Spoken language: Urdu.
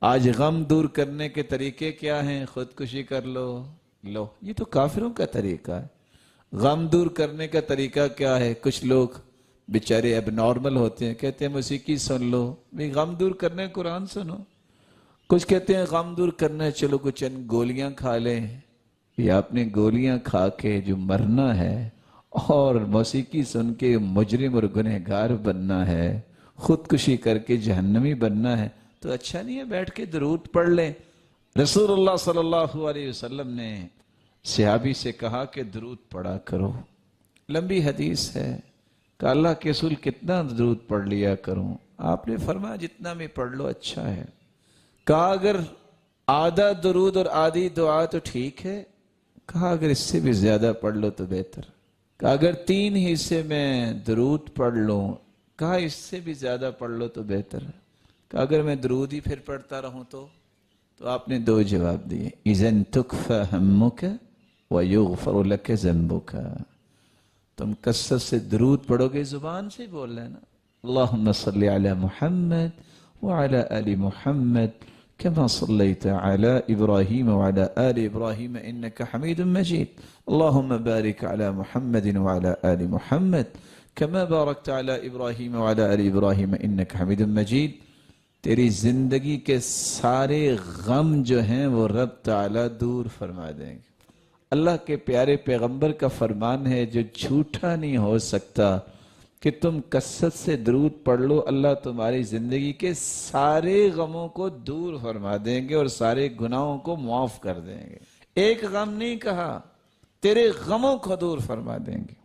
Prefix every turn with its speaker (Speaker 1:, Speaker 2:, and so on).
Speaker 1: آج غم دور کرنے کے طریقے کیا ہیں؟ خودکشی کر لو. یہ تو کافروں کا طریقہ ہے. غم دور کرنے کا طریقہ کیا ہے؟ کچھ لوگ بیچارے اب نارمل ہوتے ہیں، کہتے ہیں موسیقی سن لو. بھئی غم دور کرنے قرآن سنو. کچھ کہتے ہیں غم دور کرنا ہے، چلو کچھ گولیاں کھا لیں. یہ آپ نے گولیاں کھا کے جو مرنا ہے اور موسیقی سن کے مجرم اور گنہگار بننا ہے، خودکشی کر کے جہنمی بننا ہے، تو اچھا نہیں ہے بیٹھ کے درود پڑھ لیں. رسول اللہ صلی اللہ علیہ وسلم نے صحابی سے کہا کہ درود پڑھا کرو. لمبی حدیث ہے کہ اللہ کے رسول کتنا درود پڑھ لیا کروں؟ آپ نے فرمایا جتنا میں پڑھ لو اچھا ہے. کہا اگر آدھا درود اور آدھی دعا تو ٹھیک ہے. کہا اگر اس سے بھی زیادہ پڑھ لو تو بہتر. کہا اگر 3 حصے میں درود پڑھ لوں. کہا اس سے بھی زیادہ پڑھ لو تو بہتر ہے. کہا اگر میں درود ہی پھر پڑھتا رہوں تو آپ نے 2 جواب دیے. اذن تکفى ہمک ویغفر لک ذنبک. تم کثرت سے درود پڑھو گے، زبان سے بول لینا اللہم صلی علی محمد وعلی آل محمد كما صليت على إبراهيم وعلى آل إبراهيم إنك حميد مجيد. اللهم بارك على محمد وعلى آل محمد كما باركت على إبراهيم وعلى آل إبراهيم إنك حميد مجيد. تیری زندگی کے سارے غم جو ہیں وہ رب تعالیٰ دور فرما دیں گے. اللہ کے پیارے پیغمبر کا فرمان ہے جو جھوٹا نہیں ہو سکتا کہ تم کثرت سے درود پڑھ لو، اللہ تمہاری زندگی کے سارے غموں کو دور فرما دیں گے اور سارے گناہوں کو معاف کر دیں گے. ایک غم نہیں کہا، تیرے غموں کو دور فرما دیں گے.